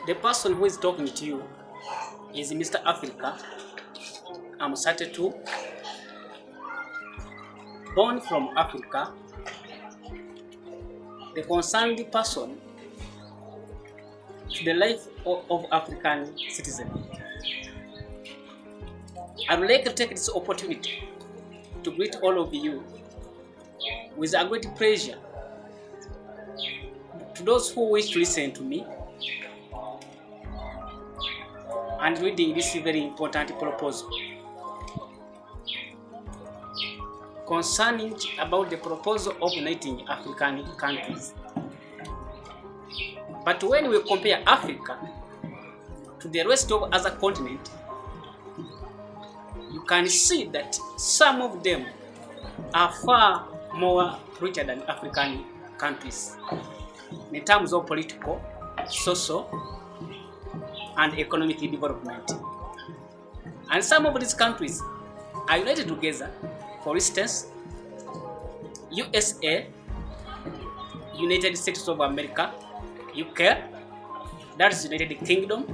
The person who is talking to you is Mr. Africa. I'm 32, born from Africa, the concerned person to the life of African citizen. I would like to take this opportunity to greet all of you with a great pleasure. To those who wish to listen to me and reading this very important proposal concerning about the proposal of uniting African countries. But when we compare Africa to the rest of other continents, you can see that some of them are far more richer than African countries in terms of political, social, and economic development. And some of these countries are united together. For instance, USA, United States of America, UK, that is United Kingdom,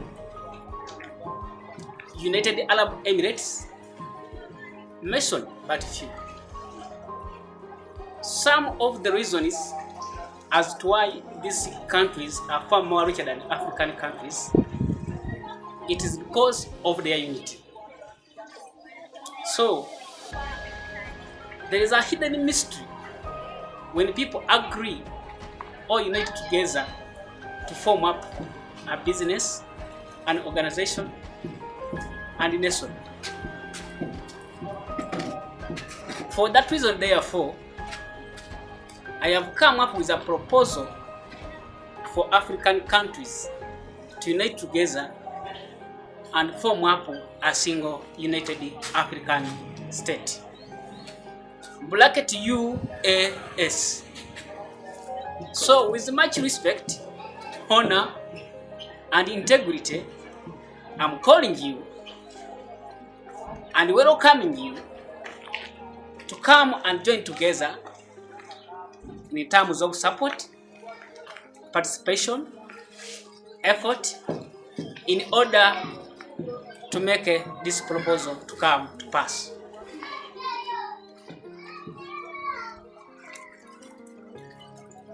United Arab Emirates, mentioned but few. Some of the reasons as to why these countries are far more richer than African countries, it is because of their unity. So, there is a hidden mystery when people agree or unite together to form up a business, an organization, and a nation. For that reason, therefore, I have come up with a proposal for African countries to unite together and form up a single united African state. Bracket UAS. So, with much respect, honor, and integrity, I'm calling you and welcoming you to come and join together in terms of support, participation, effort, in order to make this proposal to come to pass.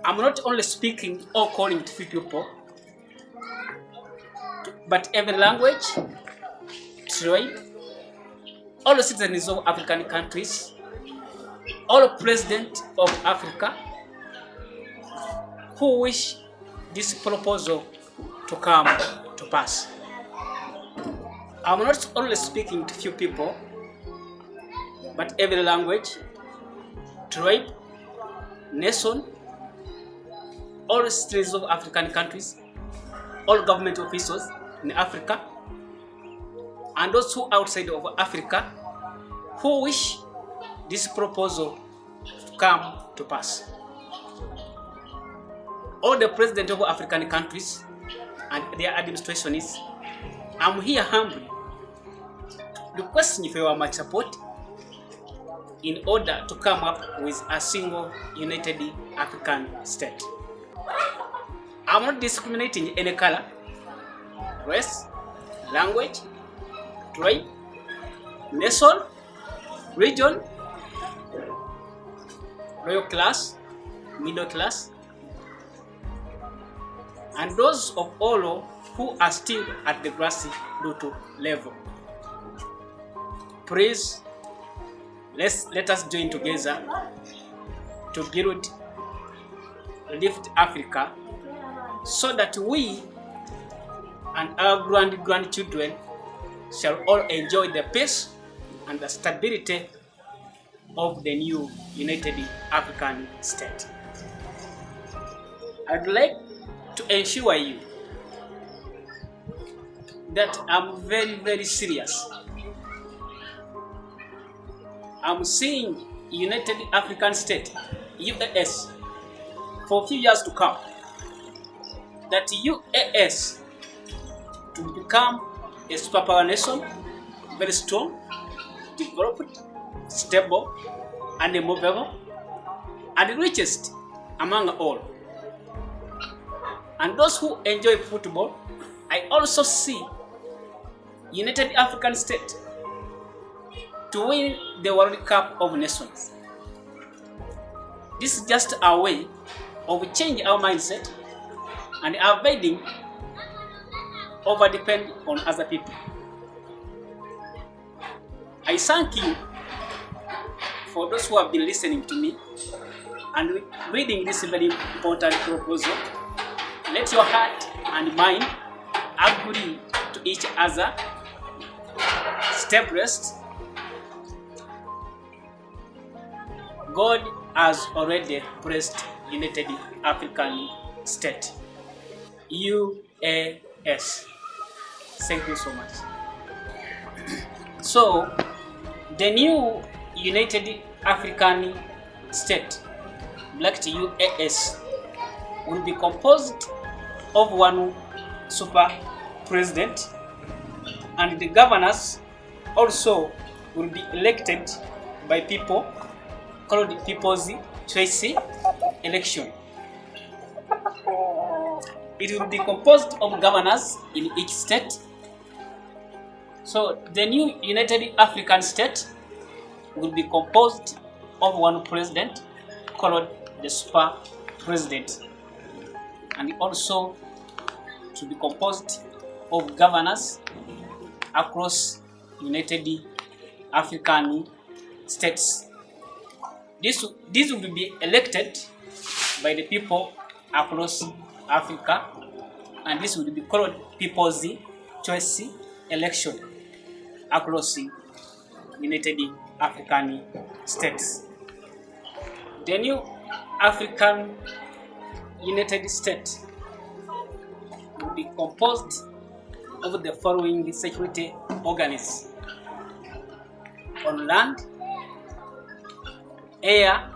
I'm not only speaking or calling to few people, but every language, tribe, all the citizens of African countries, all presidents of Africa who wish this proposal to come to pass. I'm not only speaking to few people, but every language, tribe, nation, all citizens of African countries, all government officials in Africa, and those who outside of Africa who wish this proposal to come to pass. All the presidents of African countries and their administrations, I'm here humbly requesting you for your much support in order to come up with a single united African state. I'm not discriminating any color, race, language, tribe, nation, region, royal class, middle class, and those of all who are still at the grassroots level. Please, let us join together to build, lift Africa, so that we and our grandchildren shall all enjoy the peace and the stability of the new united African state. I'd like to ensure you that I'm very, very serious. I'm seeing United African State, UAS, for a few years to come. That UAS to become a superpower nation, very strong, developed, stable, and immovable, and the richest among all. And those who enjoy football, I also see United African States to win the World Cup of Nations. This is just a way of changing our mindset and avoiding over depend on other people. I thank you for those who have been listening to me and reading this very important proposal. Let your heart and mind agree to each other. Step rest. God has already blessed United African State, UAS. Thank you so much. So, the new United African State, like the UAS, will be composed of one super president, and the governors also will be elected by people, called the People's Choice Election. It will be composed of governors in each state. So the new United African State will be composed of one president called the super president, and also to be composed of governors across United African States. This will be elected by the people across Africa, and this will be called People's Choice Election across United African States. The new African United States will be composed of the following security organs: on land, air,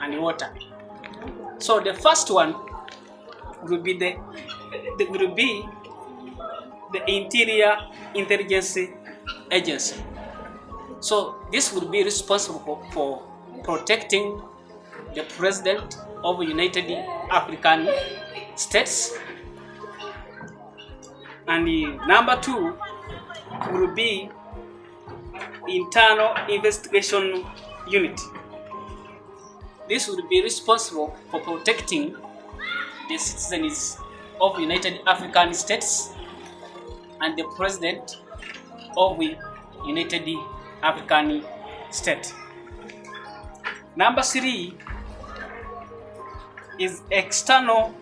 and water. So the first one will be the Interior Intelligence Agency. So this will be responsible for protecting the President of United African States. And number 2 will be Internal Investigation Unit. This will be responsible for protecting the citizens of United African States and the President of United African States. Number 3 is External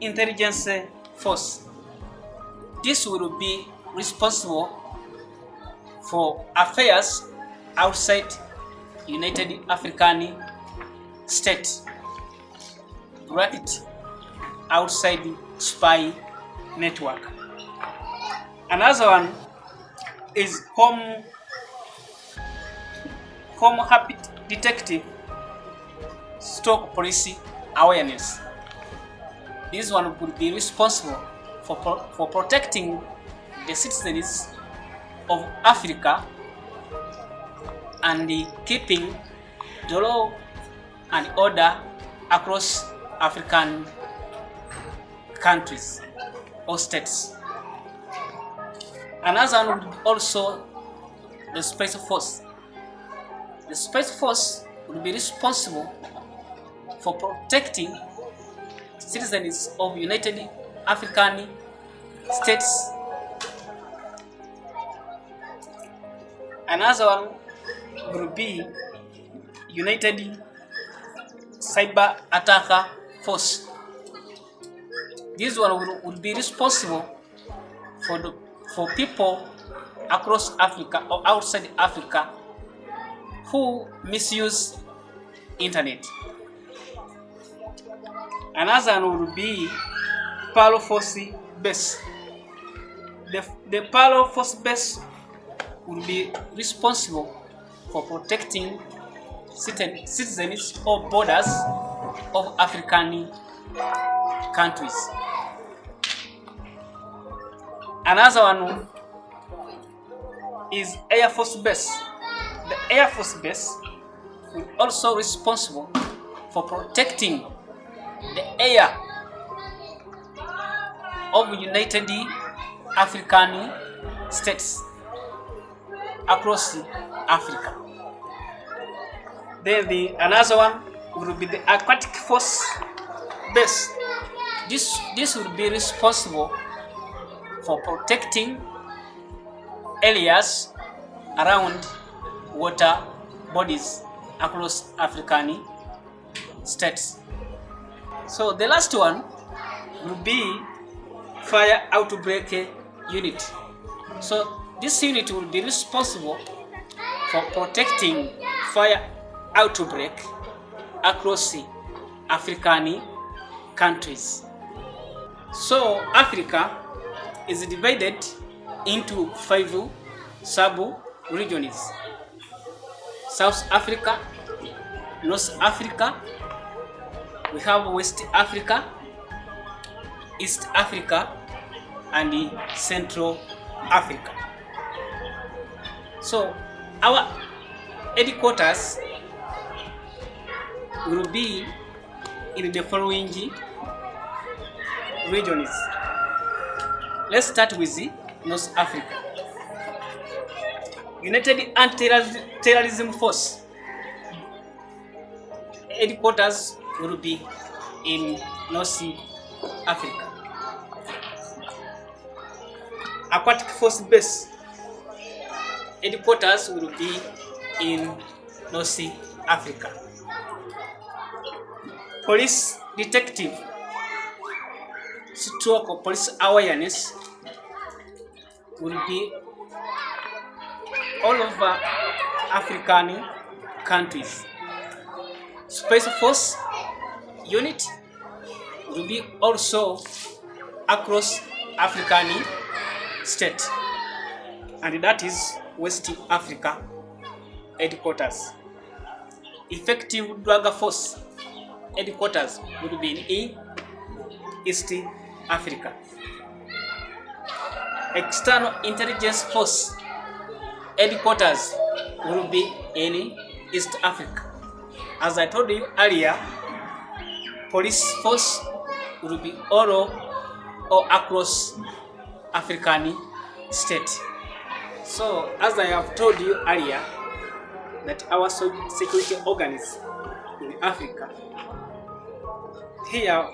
Intelligence Force. This will be responsible for affairs outside United African States, right outside the spy network. Another one is Home Habit Detective Stock Policy Awareness. This one will be responsible for protecting the citizens of Africa and keeping the law and order across African countries or states. Another one would be also the Space Force. The Space Force will be responsible for protecting citizens of United African States. Another one will be United Cyber Attacker Force. This one will be responsible for people across Africa or outside Africa who misuse internet. Another one will be Palo Force Base. The Palo Force Base will be responsible for protecting citizens or borders of African countries. Another one is Air Force Base. The Air Force Base will also responsible for protecting the air of United African States across Africa. Then another one will be the Aquatic Force Base. This will be responsible for protecting areas around water bodies across African states. So the last one will be Fire Outbreak Unit. So this unit will be responsible for protecting fire outbreak across African countries. So Africa is divided into 5 sub-regions: South Africa, North Africa, we have West Africa, East Africa, and Central Africa. So our headquarters will be in the following regions. Let's start with North Africa. United Anti-Terrorism Force headquarters will be in North Africa. Aquatic Force Base headquarters will be in North Africa. Police Detective Stroke Police Awareness will be all over African countries. Space Force Unit will be also across African states, and that is West Africa headquarters. Effective Drug Force headquarters will be in East Africa. External Intelligence Force headquarters will be in East Africa. As I told you earlier, police force will be all across African states. So, as I have told you earlier, that our security organs in Africa, here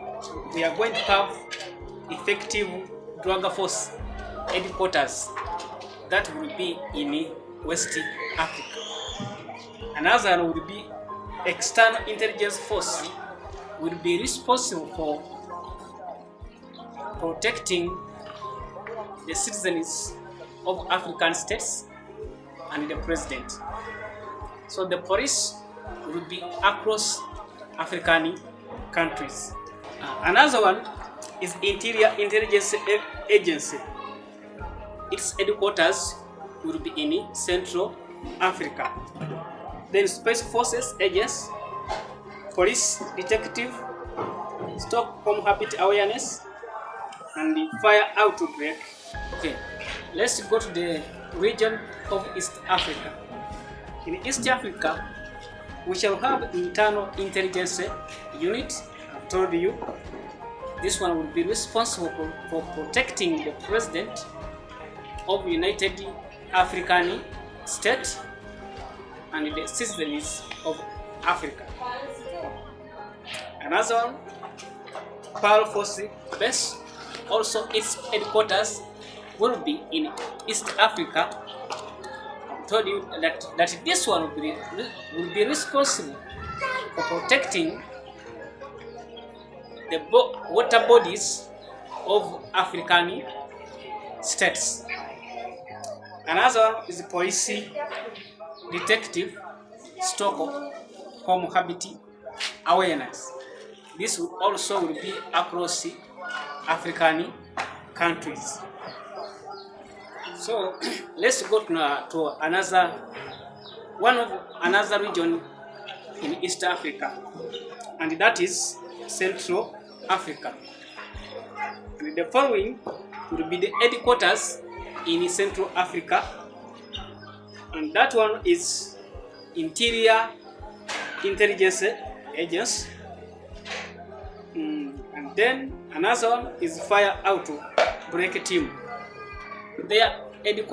we are going to have effective drug force headquarters that will be in West Africa. Another will be external intelligence force, will be responsible for protecting the citizens of African states and the president. So the police will be across African countries. Another one is Interior Intelligence Agency. Its headquarters will be in Central Africa. Then Space Forces Agency, Police Detective, Stockholm Habit Awareness, and the Fire Outbreak. Okay, let's go to the region of East Africa. In East Africa, we shall have Internal Intelligence Unit. I've told you, this one will be responsible for protecting the president of United African States and the citizens of Africa. Another one, Pearl Force Base, also its headquarters will be in East Africa. I told you that this one will be responsible for protecting the water bodies of African states. Another one is the Police Detective Stockholm Habit Awareness. This will also be across African countries. So let's go to another region in East Africa, and that is Central Africa. And the following will be the headquarters in Central Africa, and that one is Interior Intelligence Agency, and then another one is Fire Outbreak Break Team. Their headquarters